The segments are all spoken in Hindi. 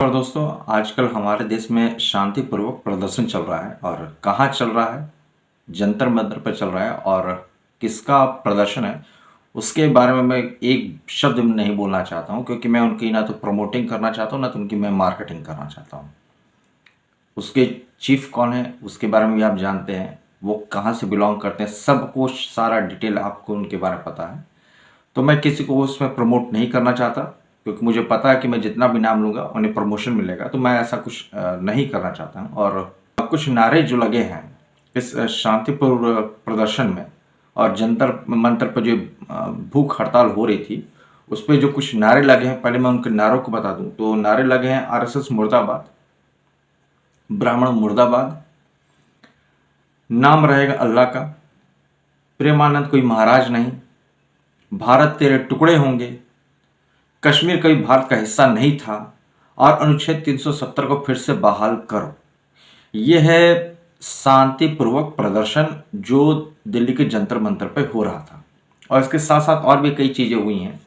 और दोस्तों, आजकल हमारे देश में शांतिपूर्वक प्रदर्शन चल रहा है और कहाँ चल रहा है? जंतर मंतर पर चल रहा है। और किसका प्रदर्शन है उसके बारे में मैं एक शब्द नहीं बोलना चाहता हूँ, क्योंकि मैं उनकी ना तो प्रमोटिंग करना चाहता हूँ ना तो उनकी मैं मार्केटिंग करना चाहता हूँ। उसके चीफ कौन है उसके बारे में भी आप जानते हैं, वो कहाँ से बिलोंग करते हैं, सब कुछ सारा डिटेल आपको उनके बारे में पता है। तो मैं किसी को उसमें प्रमोट नहीं करना चाहता, क्योंकि मुझे पता है कि मैं जितना भी नाम लूँगा उन्हें प्रमोशन मिलेगा। तो मैं ऐसा कुछ नहीं करना चाहता हूँ। और कुछ नारे जो लगे हैं इस शांतिपूर्ण प्रदर्शन में और जंतर मंतर पर जो भूख हड़ताल हो रही थी, उस पर जो कुछ नारे लगे हैं, पहले मैं उनके नारों को बता दूं। तो नारे लगे हैं: आरएसएस मुर्दाबाद, ब्राह्मण मुर्दाबाद, नाम रहेगा अल्लाह का, प्रेमानंद कोई महाराज नहीं, भारत तेरे टुकड़े होंगे, कश्मीर कभी भारत का हिस्सा नहीं था, और अनुच्छेद 370 को फिर से बहाल करो। यह है शांतिपूर्वक प्रदर्शन जो दिल्ली के जंतर मंतर पर हो रहा था। और इसके साथ साथ और भी कई चीज़ें हुई हैं,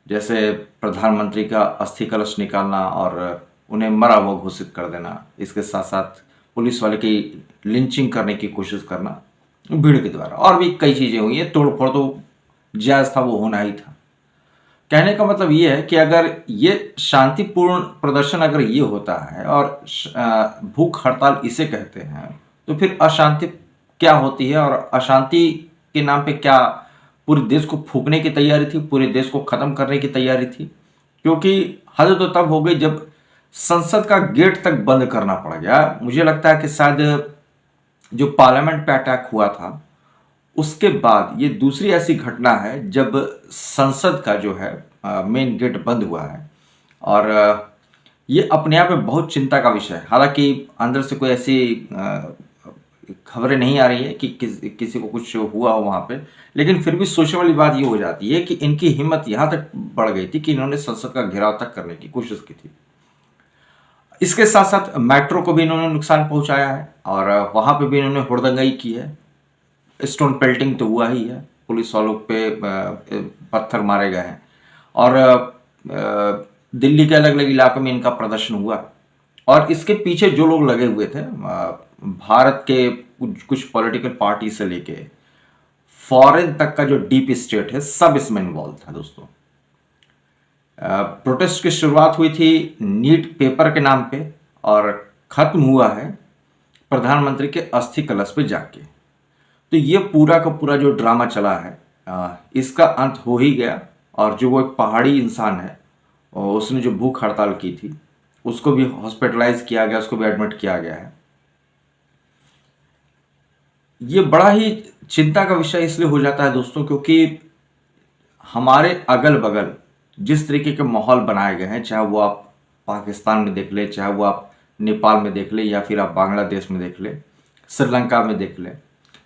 जैसे प्रधानमंत्री का अस्थि कलश निकालना और उन्हें मरा हुआ घोषित कर देना। इसके साथ साथ पुलिस वाले की लिंचिंग करने की कोशिश करना भीड़ के द्वारा। और भी कई चीज़ें हुई हैं। तोड़ फोड़ तो जायज़ था, वो होना ही था। कहने का मतलब ये है कि अगर ये शांतिपूर्ण प्रदर्शन अगर ये होता है और भूख हड़ताल इसे कहते हैं, तो फिर अशांति क्या होती है? और अशांति के नाम पे क्या पूरे देश को फूकने की तैयारी थी, पूरे देश को खत्म करने की तैयारी थी? क्योंकि हद तो तब हो गई जब संसद का गेट तक बंद करना पड़ गया। मुझे लगता है कि शायद जो पार्लियामेंट पे अटैक हुआ था उसके बाद ये दूसरी ऐसी घटना है जब संसद का जो है मेन गेट बंद हुआ है। और ये अपने आप में बहुत चिंता का विषय है। हालांकि अंदर से कोई ऐसी खबरें नहीं आ रही है कि किसी को कुछ हुआ हो वहाँ पे, लेकिन फिर भी सोचने वाली बात ये हो जाती है कि इनकी हिम्मत यहाँ तक बढ़ गई थी कि इन्होंने संसद का घेराव तक करने की कोशिश की थी। इसके साथ साथ मेट्रो को भी इन्होंने नुकसान पहुंचाया है और वहाँ पे भी इन्होंने हुड़दंगाई की है। स्टोन पेल्टिंग तो हुआ ही है, पुलिस वालों पे पत्थर मारे गए हैं। और दिल्ली के अलग अलग इलाकों में इनका प्रदर्शन हुआ। और इसके पीछे जो लोग लगे हुए थे, भारत के कुछ पॉलिटिकल पार्टी से लेके फॉरेन तक का जो डीप स्टेट है, सब इसमें इन्वॉल्व था दोस्तों। प्रोटेस्ट की शुरुआत हुई थी नीट पेपर के नाम पे और खत्म हुआ है प्रधानमंत्री के अस्थि कलश पे जाके। तो ये पूरा का पूरा जो ड्रामा चला है, इसका अंत हो ही गया। और जो वो एक पहाड़ी इंसान है, उसने जो भूख हड़ताल की थी, उसको भी हॉस्पिटलाइज किया गया, उसको भी एडमिट किया गया है। ये बड़ा ही चिंता का विषय इसलिए हो जाता है दोस्तों, क्योंकि हमारे अगल बगल जिस तरीके के माहौल बनाए गए हैं, चाहे वो आप पाकिस्तान में देख ले, चाहे वो आप नेपाल में देख ले, या फिर आप बांग्लादेश में देख ले, श्रीलंका में देख ले,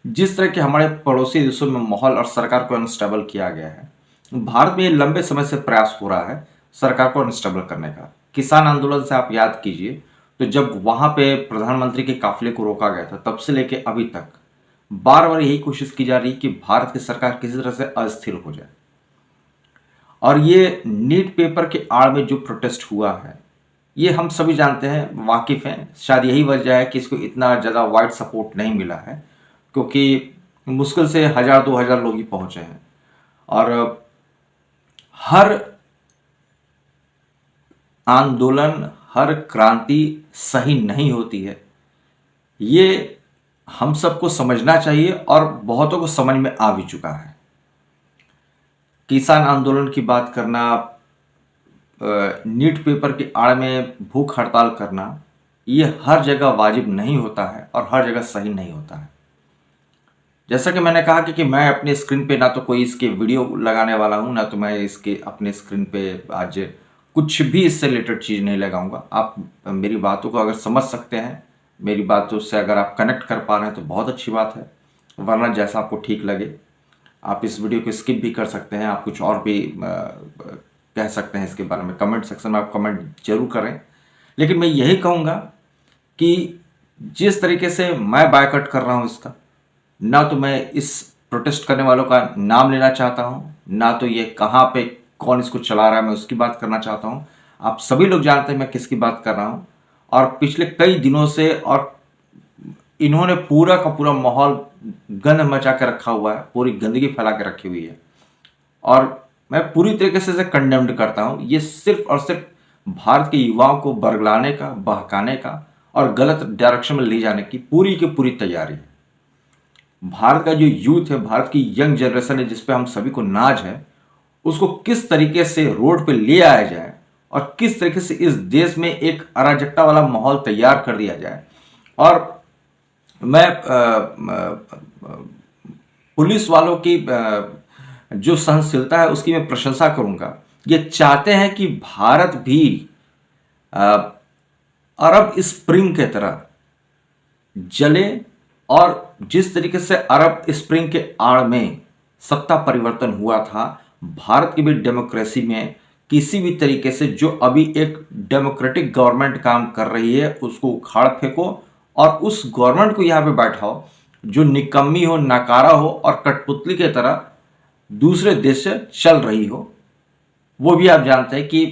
जिस तरह के हमारे पड़ोसी देशों में माहौल और सरकार को अनस्टेबल किया गया है, भारत में ये लंबे समय से प्रयास हो रहा है सरकार को अनस्टेबल करने का। किसान आंदोलन से आप याद कीजिए, तो जब वहां पे प्रधानमंत्री के काफिले को रोका गया था, तब से लेके अभी तक बार बार यही कोशिश की जा रही है कि भारत की सरकार किसी तरह से अस्थिर हो जाए। और ये नीट पेपर के आड़ में जो प्रोटेस्ट हुआ है, ये हम सभी जानते हैं, वाकिफ हैं। शायद यही वजह है कि इसको इतना ज़्यादा वाइड सपोर्ट नहीं मिला है, क्योंकि मुश्किल से 1000-2000 लोग ही पहुंचे हैं। और हर आंदोलन, हर क्रांति सही नहीं होती है, ये हम सबको समझना चाहिए और बहुतों को समझ में आ भी चुका है। किसान आंदोलन की बात करना, नीट पेपर की आड़ में भूख हड़ताल करना, ये हर जगह वाजिब नहीं होता है और हर जगह सही नहीं होता है। जैसा कि मैंने कहा कि मैं अपने स्क्रीन पे ना तो कोई इसके वीडियो लगाने वाला हूँ, ना तो मैं इसके अपने स्क्रीन पे आज कुछ भी इससे रिलेटेड चीज़ नहीं लगाऊंगा। आप मेरी बातों को अगर समझ सकते हैं, मेरी बातों से अगर आप कनेक्ट कर पा रहे हैं तो बहुत अच्छी बात है, वरना जैसा आपको ठीक लगे आप इस वीडियो को स्किप भी कर सकते हैं। आप कुछ और भी कह सकते हैं इसके बारे में। कमेंट सेक्शन में आप कमेंट जरूर करें। लेकिन मैं यही कहूँगा कि जिस तरीके से मैं बायकॉट कर रहा हूँ इसका, ना तो मैं इस प्रोटेस्ट करने वालों का नाम लेना चाहता हूँ, ना तो ये कहाँ पे कौन इसको चला रहा है मैं उसकी बात करना चाहता हूँ। आप सभी लोग जानते हैं मैं किसकी बात कर रहा हूँ। और पिछले कई दिनों से और इन्होंने पूरा का पूरा माहौल गंद मचा के रखा हुआ है, पूरी गंदगी फैला के रखी हुई है और मैं पूरी तरीके से इसे कंडेम्ड करता हूँ। ये सिर्फ और सिर्फ भारत के युवाओं को बरगलाने का, बहकाने का और गलत डायरेक्शन में ले जाने की पूरी तैयारी है। भारत का जो यूथ है, भारत की यंग जनरेशन है जिस पे हम सभी को नाज है, उसको किस तरीके से रोड पे ले आया जाए और किस तरीके से इस देश में एक अराजकता वाला माहौल तैयार कर दिया जाए। और मैं पुलिस वालों की जो सहनशीलता है उसकी मैं प्रशंसा करूंगा। ये चाहते हैं कि भारत भी अरब स्प्रिंग के तरह जले और जिस तरीके से अरब स्प्रिंग के आड़ में सत्ता परिवर्तन हुआ था, भारत की भी डेमोक्रेसी में किसी भी तरीके से जो अभी एक डेमोक्रेटिक गवर्नमेंट काम कर रही है उसको उखाड़ फेंको और उस गवर्नमेंट को यहाँ पे बैठाओ जो निकम्मी हो, नकारा हो और कठपुतली की तरह दूसरे देश से चल रही हो। वो भी आप जानते हैं कि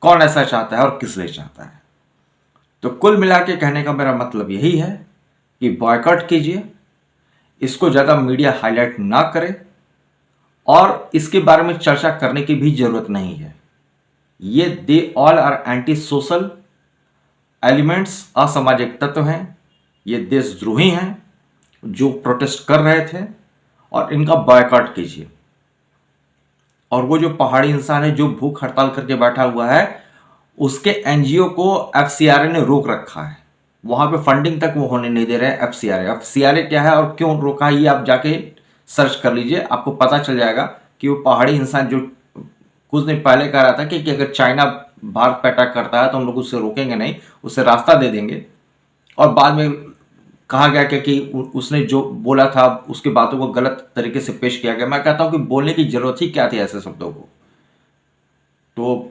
कौन ऐसा चाहता है और किस लिए चाहता है। तो कुल मिला के कहने का मेरा मतलब यही है कि बॉयकॉट कीजिए, इसको ज़्यादा मीडिया हाईलाइट ना करे और इसके बारे में चर्चा करने की भी जरूरत नहीं है। ये they all are anti social elements, असामाजिक तत्व हैं, ये देशद्रोही हैं जो प्रोटेस्ट कर रहे थे और इनका बॉयकॉट कीजिए। और वो जो पहाड़ी इंसान है जो भूख हड़ताल करके बैठा हुआ है, उसके एनजीओ को एफसीआरए ने रोक रखा है, वहां पे फंडिंग तक वो होने नहीं दे रहे हैं। एफसीआरए क्या है और क्यों रोका है ये आप जाके सर्च कर लीजिए, आपको पता चल जाएगा कि वो पहाड़ी इंसान जो कुछ दिन पहले कह रहा था कि अगर चाइना भारत पे अटैक करता है तो हम लोग उससे रोकेंगे नहीं, उससे रास्ता दे देंगे। और बाद में कहा गया कि उसने जो बोला था उसकी बातों को गलत तरीके से पेश किया गया। मैं कहता हूं कि बोलने की जरूरत ही क्या थी ऐसे शब्दों को। तो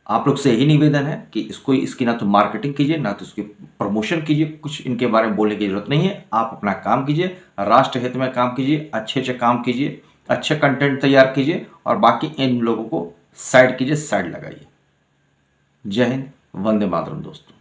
आप लोग से यही निवेदन है कि इसकी ना तो मार्केटिंग कीजिए ना तो इसकी प्रमोशन कीजिए, कुछ इनके बारे में बोलने की जरूरत नहीं है। आप अपना काम कीजिए, राष्ट्र हित में काम कीजिए, अच्छे काम कीजिए, अच्छे कंटेंट तैयार कीजिए और बाकी इन लोगों को साइड कीजिए, साइड लगाइए। जय हिंद, वंदे मातरम दोस्तों।